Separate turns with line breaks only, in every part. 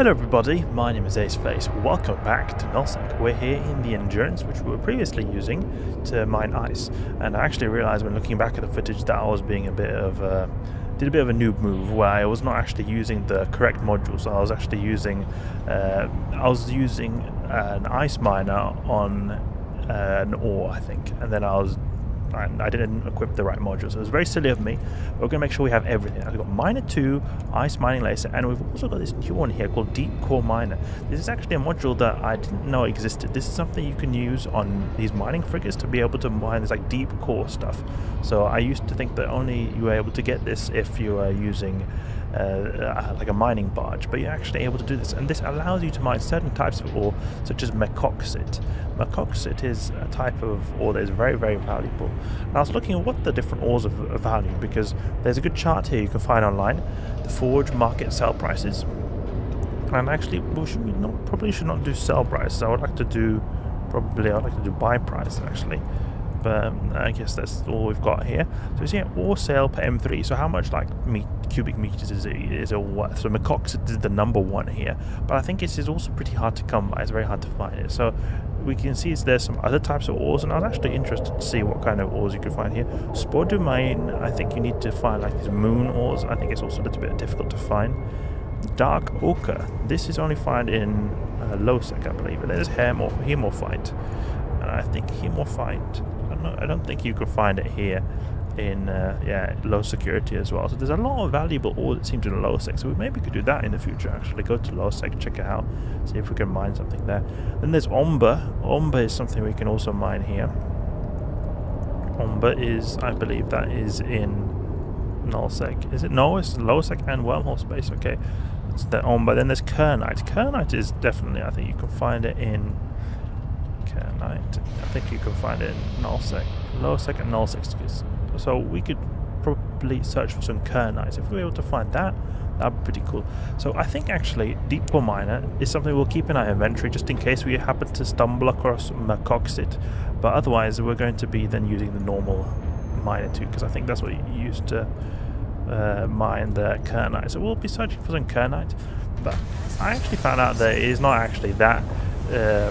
Hello everybody, my name is Aceface. Welcome back to Nullsec. We're here in the Endurance, which we were previously using to mine ice. And I actually realized when looking back at the footage that I was being a bit of a noob move where I was not actually using the correct module. So I was actually using an ice miner on an ore, I think, and then I didn't equip the right module, so it was very silly of me. We're going to make sure we have everything. I've got Miner 2, Ice Mining Laser, and we've also got this new one here called Deep Core Miner. This is actually a module that I didn't know existed. This is something you can use on these mining frigates to be able to mine this like deep core stuff. So I used to think that only you were able to get this if you are using like a mining barge, but you're actually able to do this, and this allows you to mine certain types of ore, such as Mercoxit. Mercoxit is a type of ore that is very, very valuable. And I was looking at what the different ores of value, because there's a good chart here you can find online, the forge market sell prices. And actually, probably should not do sell prices. I would like to do buy price actually. But I guess that's all we've got here. So it's ore sale per M3. So how much like cubic meters is it worth? So Mercoxit is the #1 here, but I think it is also pretty hard to come by. It's very hard to find it. So we can see there's some other types of ores, and I was actually interested to see what kind of ores you could find here. Spodumine, I think you need to find like these moon ores. I think it's also a little bit difficult to find. Dark ochre. This is only found in Nullsec, I believe. And there's hemorphite. I think hemorphite. I don't think you can find it here in low security as well. So there's a lot of valuable ore that seems in Nullsec. So we maybe could do that in the future. Actually, go to Nullsec, check it out, see if we can mine something there. Then there's Omber. Omber is something we can also mine here. Omber is, I believe, that is in Nullsec. Is it? No, it's Nullsec and wormhole space. Okay, it's the Omber. Then there's Kernite. Kernite is definitely, I think you can find it in Kernite. I think you can find it in Nullsec. Nullsec and Nullsec. So we could probably search for some Kernite. If we were able to find that, that'd be pretty cool. So I think actually Deep Core Miner is something we'll keep in our inventory just in case we happen to stumble across Mercoxit. But otherwise we're going to be then using the normal Miner 2, because I think that's what you used to mine the Kernite. So we'll be searching for some Kernite. But I actually found out that it is not actually that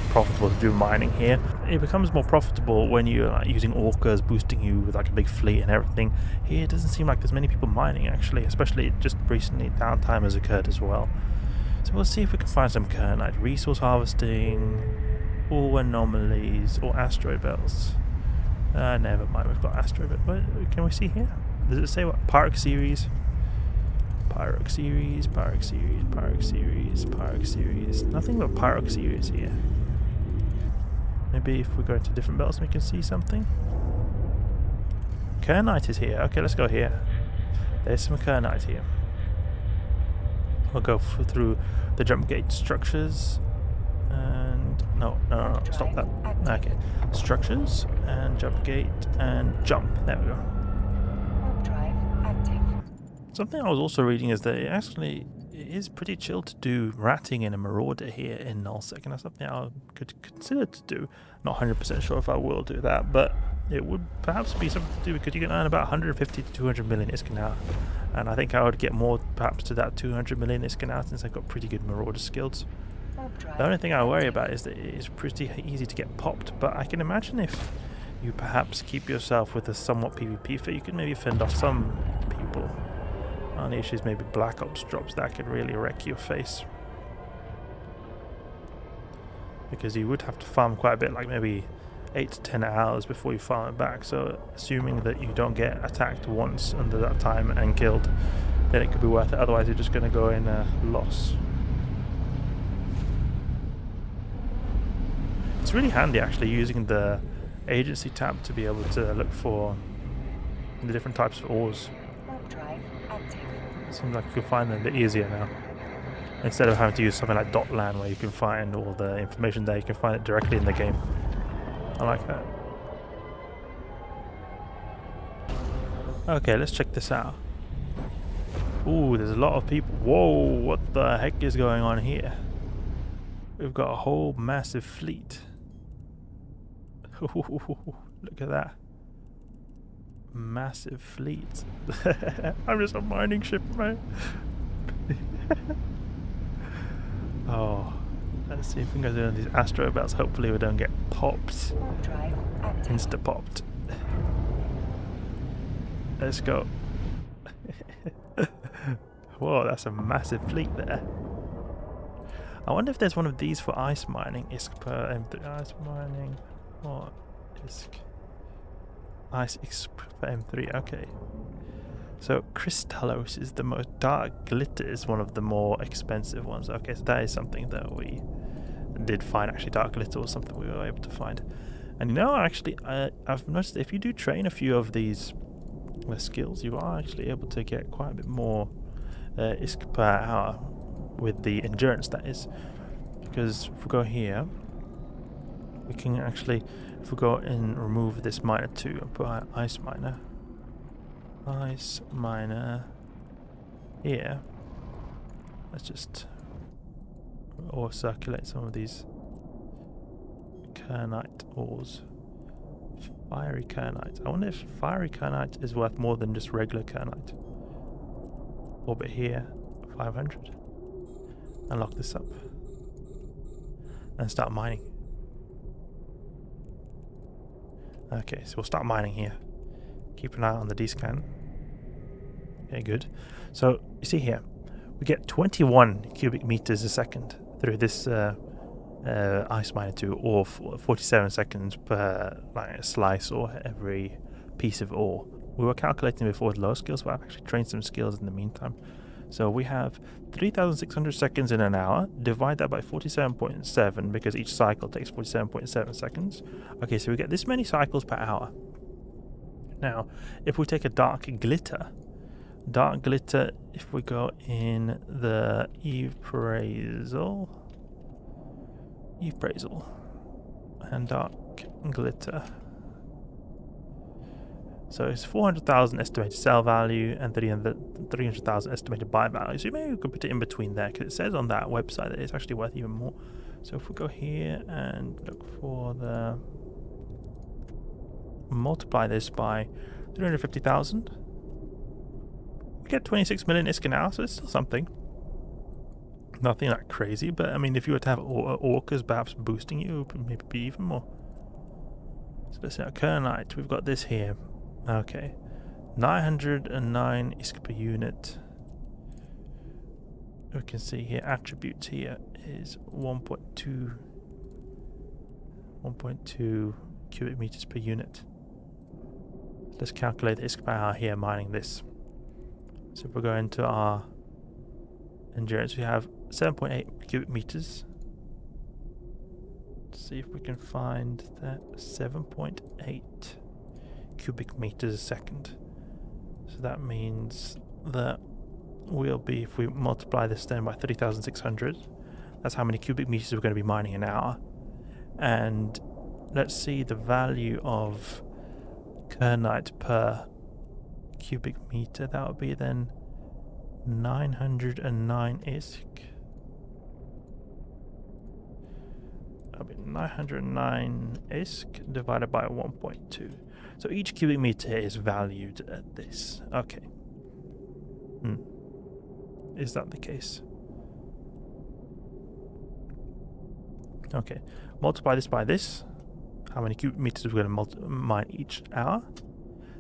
profitable to do mining here. It becomes more profitable when you're using orcas boosting you with like a big fleet and everything. Here it doesn't seem like there's many people mining actually, especially just recently downtime has occurred as well. So we'll see if we can find some Kernite. Resource harvesting, ore anomalies, or asteroid belts. Never mind, we've got asteroid belts. What can we see here? Does it say what? Pyrox series? Pyrox series, Pyrox series, Pyrox series, Pyrox series. Nothing but Pyrox series here. Maybe if we go into different belts we can see something. Kernite is here. Okay, let's go here. There's some Kernite here. We'll go through the jump gate structures. And no, stop that. Okay, structures and jump gate and jump. There we go. Something I was also reading is that it is pretty chill to do ratting in a marauder here in Nullsec, and that's something I could consider to do. Not 100% sure if I will do that, but it would perhaps be something to do because you can earn about 150 to 200 million ISK an hour, and I think I would get more perhaps to that 200 million ISK an hour since I've got pretty good marauder skills. The only thing I worry about is that it is pretty easy to get popped, but I can imagine if you perhaps keep yourself with a somewhat PvP fit, you can maybe fend off some people. Only issue is maybe Black Ops drops that could really wreck your face, because you would have to farm quite a bit, like maybe 8 to 10 hours before you farm it back. So assuming that you don't get attacked once under that time and killed, then it could be worth it. Otherwise you're just going to go in a loss. It's really handy actually using the agency tab to be able to look for the different types of ores. It seems like you can find them a bit easier now. Instead of having to use something like Dotlan where you can find all the information there, you can find it directly in the game. I like that. Okay, let's check this out. Ooh, there's a lot of people. Whoa, what the heck is going on here? We've got a whole massive fleet. Look at that. Massive fleet. I'm just a mining ship, man. Oh, let's see if we can go down these Asteroid belts. Hopefully we don't get popped. Insta popped. Let's go. Whoa, that's a massive fleet there. I wonder if there's one of these for ice mining. ISK per M3 ice mining. What? ISK. Ice ISK per M3. Okay. So Crystallos is the most dark. Glitter is one of the more expensive ones. Okay, so that is something that we did find. Actually, dark glitter was something we were able to find. And you know, actually, I've noticed if you do train a few of these skills, you are actually able to get quite a bit more ISK per hour with the endurance, that is. Because if we go here, we can actually, if we go and remove this miner 2 and put our ice miner here, let's just or circulate some of these Kernite ores. Fiery Kernite. I wonder if fiery Kernite is worth more than just regular Kernite. Orbit here, 500. Unlock this up and start mining. Okay, so we'll start mining here. Keep an eye on the D-scan. Okay, good. So you see here, we get 21 cubic meters a second through this ice miner 2, or 47 seconds per slice or every piece of ore. We were calculating before with low skills, but I've actually trained some skills in the meantime. So we have 3,600 seconds in an hour. Divide that by 47.7 because each cycle takes 47.7 seconds. Okay, so we get this many cycles per hour. Now, if we take a dark glitter, if we go in the appraisal and dark glitter. So it's 400,000 estimated sell value and 300,000 estimated buy value. So maybe we could put it in between there because it says on that website that it's actually worth even more. So if we go here and look for the, multiply this by 350,000, we get 26 million ISK now, so it's still something. Nothing like crazy, but I mean, if you were to have orcas perhaps boosting you, it would maybe be even more. So let's see, Kernite, we've got this here. Okay, 909 ISK per unit. We can see here attributes here is 1.2 cubic meters per unit. Let's calculate the ISK per hour here mining this. So if we go into our endurance, we have 7.8 cubic meters. Let's see if we can find that 7.8 cubic meters a second. So that means that we'll be, if we multiply this then by 3,600, that's how many cubic meters we're going to be mining an hour. And let's see the value of Kernite per cubic meter. That would be then 909 ISK. That would be 909 ISK divided by 1.2. So each cubic meter is valued at this. Okay. Is that the case? Okay. Multiply this by this. How many cubic meters we're going to mine each hour?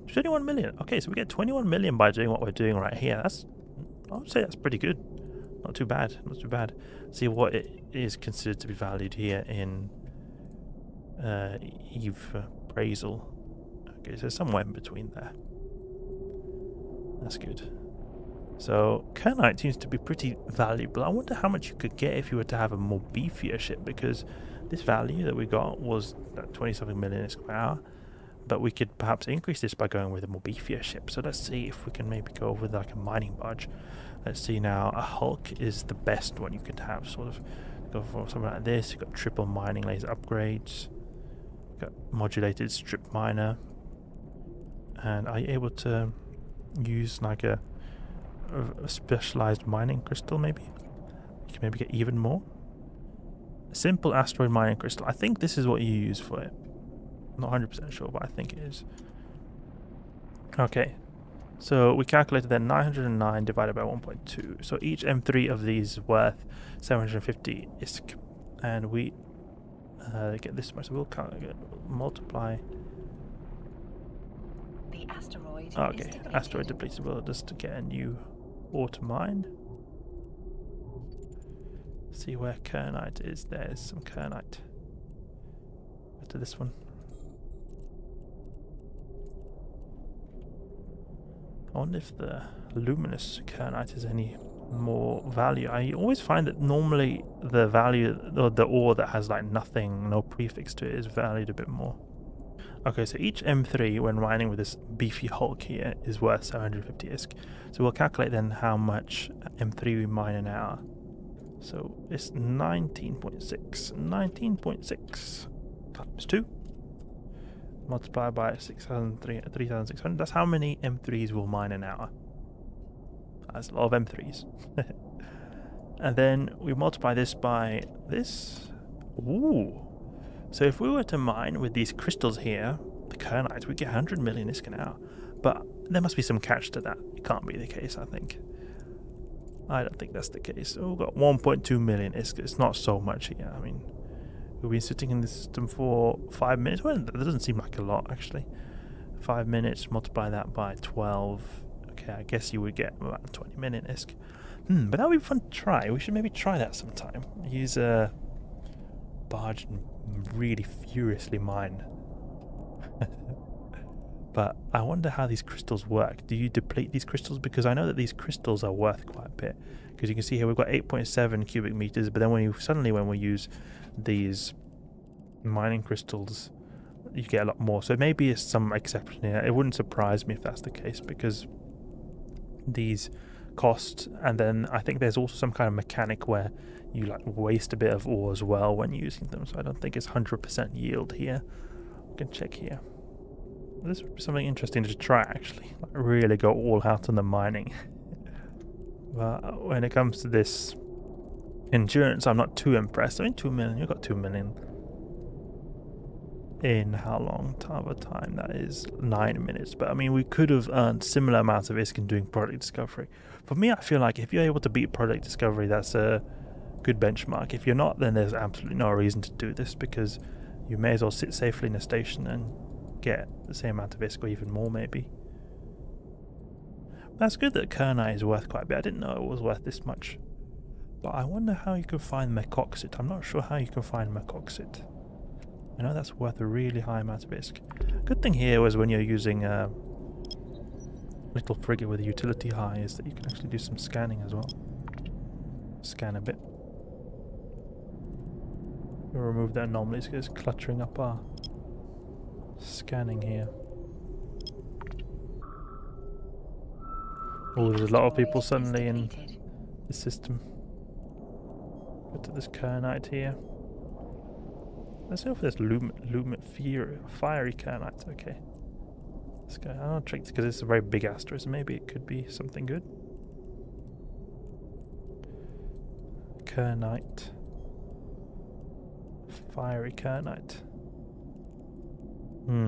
21 million. Okay, so we get 21 million by doing what we're doing right here. That's, I would say that's pretty good. Not too bad. Not too bad. See what it is considered to be valued here in EVE appraisal. Okay, so somewhere in between there. That's good. So Kernite seems to be pretty valuable. I wonder how much you could get if you were to have a more beefier ship, because this value that we got was 27 million ISK per hour, but we could perhaps increase this by going with a more beefier ship. So let's see if we can maybe go with like a mining barge. Let's see now, a Hulk is the best one you could have, sort of go for something like this. You've got triple mining laser upgrades, you've got modulated strip miner, and are you able to use like a specialized mining crystal maybe? You can maybe get even more. A simple asteroid mining crystal. I think this is what you use for it. I'm not 100% sure, but I think it is. Okay, So we calculated that 909 divided by 1.2. So each M3 of these is worth 750 ISK. And we get this much. So we'll multiply.
The asteroid.
Okay, asteroid depleted. We'll just get a new auto mine. See where Kernite is. There's some Kernite. Go to this one. I wonder if the luminous Kernite is any more value. I always find that normally the value, or the ore that has like nothing, no prefix to it, is valued a bit more. Okay, so each M3 when mining with this beefy Hulk here is worth 750 ISK. So we'll calculate then how much M3 we mine an hour. So it's 19.6. 19.6 times 2. Multiplied by 3,600. That's how many M3s will mine an hour. That's a lot of M3s. And then we multiply this by this. Ooh. So if we were to mine with these crystals here, the Kernites, we get 100 million ISK an hour. But there must be some catch to that. It can't be the case, I think. I don't think that's the case. So we've got 1.2 million ISK. It's not so much here. I mean, we've been sitting in the system for 5 minutes. Well, that doesn't seem like a lot, actually. 5 minutes, multiply that by 12. Okay, I guess you would get about 20 million ISK. But that would be fun to try. We should maybe try that sometime. Use a barge and really furiously mine. But I wonder how these crystals work. Do you deplete these crystals? Because I know that these crystals are worth quite a bit. Because you can see here we've got 8.7 cubic meters, but then when we use these mining crystals, you get a lot more. So maybe it's some exception here. It wouldn't surprise me if that's the case, because these cost, and then I think there's also some kind of mechanic where you like waste a bit of ore as well when using them. So I don't think it's 100% yield here. We can check here. This would be something interesting to try, actually. Like really go all out on the mining. But when it comes to this endurance, I'm not too impressed. I mean, 2 million, you've got 2 million. In how long of a time? That is 9 minutes. But I mean, we could have earned similar amounts of ISK in doing product discovery. For me, I feel like if you're able to beat product discovery, that's a good benchmark. If you're not, then there's absolutely no reason to do this, because you may as well sit safely in a station and get the same amount of ISK or even more, maybe. That's good that Kernite is worth quite a bit. I didn't know it was worth this much. But I wonder how you can find Mercoxit. I'm not sure how you can find Mercoxit. I know that's worth a really high amount of ISK. Good thing here was when you're using a little frigate with a utility high is that you can actually do some scanning as well. Scan a bit. We'll remove the anomalies because it's cluttering up our scanning here. Oh, there's a lot of people suddenly in the system. Go to this Kernite here. Let's go for this fiery Kernite. Okay. Let's go. I'll trick this because it's a very big asteroid, so maybe it could be something good. Kernite. Fiery Kernite.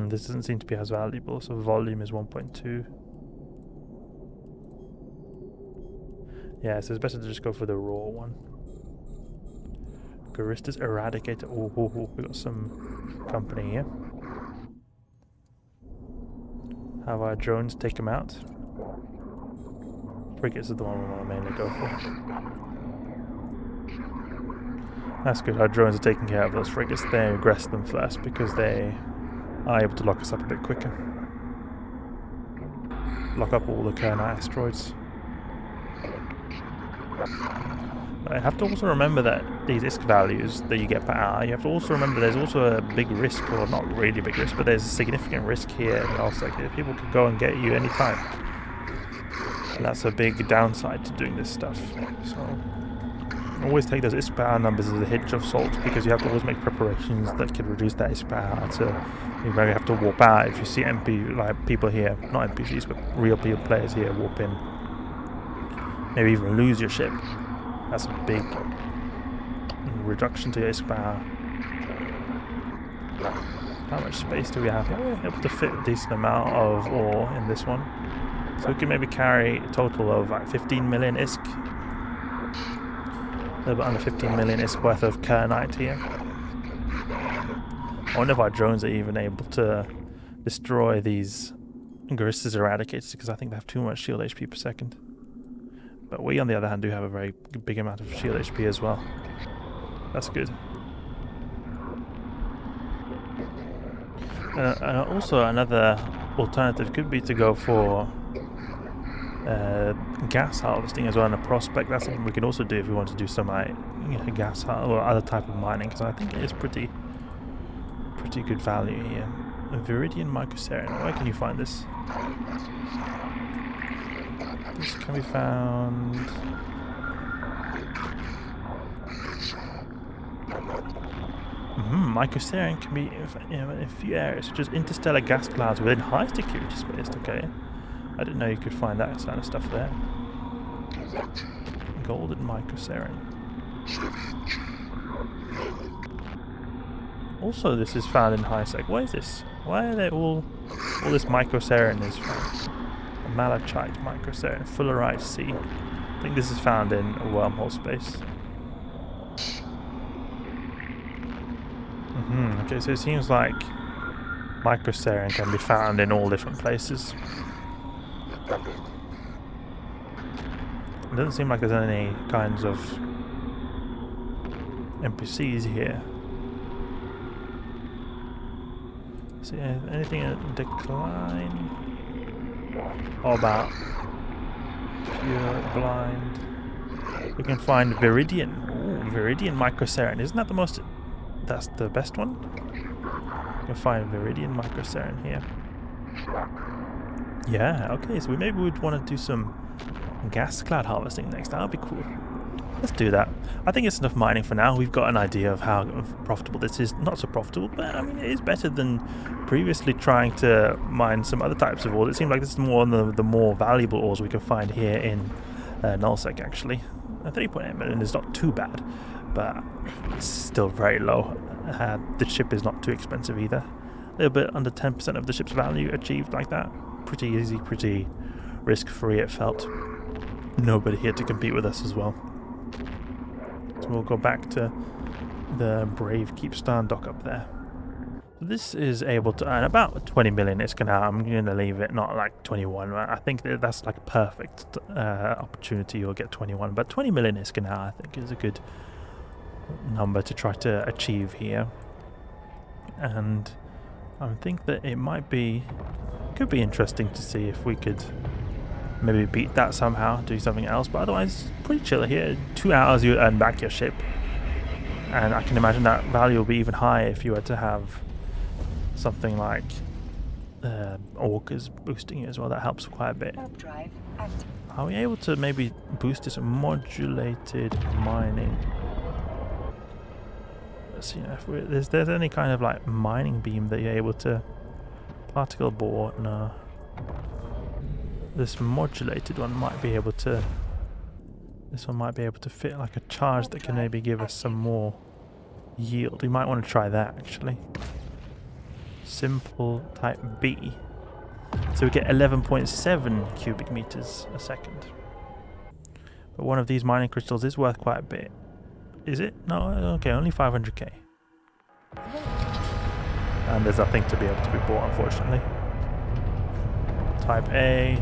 This doesn't seem to be as valuable, so volume is 1.2. Yeah, so it's better to just go for the raw one. Garistas Eradicator. Oh, we got some company here. Have our drones take them out. Frigates are the one we want to mainly go for. That's good, our drones are taking care of those frigates. They aggress them first because they are able to lock us up a bit quicker. Lock up all the Kernite asteroids. I have to also remember that these ISK values that you get per hour, you have to also remember there's also a big risk, or not really big risk, but there's a significant risk here in Nullsec. People could go and get you anytime. And that's a big downside to doing this stuff. So always take those ISK per hour numbers as a pinch of salt, because you have to always make preparations that could reduce that ISK per hour. So you maybe have to warp out if you see people here, not NPCs, but real people players here warp in. Maybe even lose your ship. That's a big reduction to your ISK per hour. How much space do we have? Yeah, we're able to fit a decent amount of ore in this one. So we can maybe carry a total of like 15 million ISK. A little bit under 15 million ISK worth of Kernite here. I wonder if our drones are even able to destroy these Garistas Eradicators, because I think they have too much shield HP per second. But we, on the other hand, do have a very big amount of shield HP as well. That's good. Also, another alternative could be to go for gas harvesting as well in a prospect. That's something we could also do if we want to do some like gas or other type of mining, because I think it is pretty good value here. Viridian Microserin. Where can you find this? This can be found. Microserin can be in a few areas, such as interstellar gas clouds within high security space. Okay, I didn't know you could find that kind of stuff there. Golden Microserin. Also, this is found in high sec. What is this? Why are they all this Microserin is found? A malachite Microserin, Fullerite C. I think this is found in a wormhole space. Okay, so it seems like Microserin can be found in all different places. It doesn't seem like there's any kinds of NPCs here. See anything in decline? How about pure blind? We can find Viridian. Ooh, Viridian Microserin. Isn't that the most... That's the best one? We can find Viridian Microserin here. Yeah, okay, so maybe we'd want to do some gas cloud harvesting next. That would be cool. Let's do that. I think it's enough mining for now. We've got an idea of how profitable this is. Not so profitable, but I mean it is better than previously trying to mine some other types of ores. It seems like this is more on the more valuable ores we can find here in Nullsec actually. 3.8 million is not too bad, but it's still very low. The ship is not too expensive either. A little bit under 10% of the ship's value achieved like that. Pretty easy, pretty risk-free it felt. Nobody here to compete with us as well. So we'll go back to the Brave Keepstar dock up there. This is able to earn about 20 million ISK now. I'm going to leave it not like 21. I think that's like a perfect opportunity. You'll get 21, but 20 million ISK now I think is a good number to try to achieve here. And I think that it could be interesting to see if we could maybe beat that somehow, do something else, but otherwise pretty chill here. 2 hours you earn back your ship, and I can imagine that value will be even higher if you were to have something like Orcas boosting you as well. That helps quite a bit. Are we able to maybe boost this modulated mining? Let's see if there's any kind of like mining beam that you're able to particle bore. No. This modulated one might be able to. This one might be able to fit like a charge that can maybe give us some more yield. We might want to try that actually. Simple type B. So we get 11.7 cubic meters a second. But one of these mining crystals is worth quite a bit. Is it? No, okay, only 500k. And there's nothing to be able to be bought, unfortunately. Type A.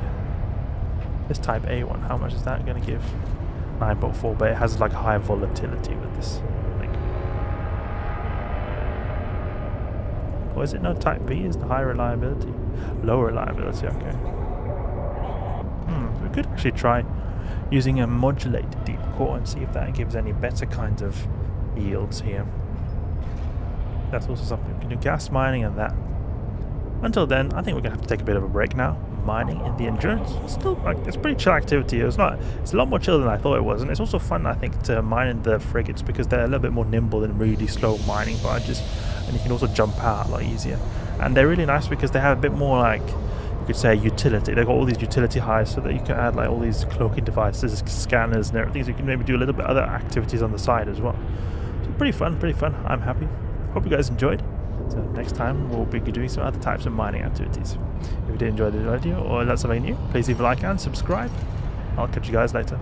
This type A one, how much is that going to give? 9.4, but it has like high volatility with this thing. Or is it no type B? Is the high reliability? Low reliability, okay. We could actually try using a modulated deep core and see if that gives any better kinds of yields here. That's also something we can do, gas mining and that. Until then, I think we're going to have to take a bit of a break now. Mining in the Endurance, it's still like, it's pretty chill activity. It's a lot more chill than I thought it was, and it's also fun I think to mine in the frigates because they're a little bit more nimble than really slow mining barges, and you can also jump out a lot easier. And they're really nice because they have a bit more like, you could say, utility. They've got all these utility highs so that you can add like all these cloaking devices, scanners and everything, so you can maybe do a little bit other activities on the side as well. So pretty fun, pretty fun. I'm happy. Hope you guys enjoyed. So next time we'll be doing some other types of mining activities. If you did enjoy the video or learn something new, please leave a like and subscribe. I'll catch you guys later.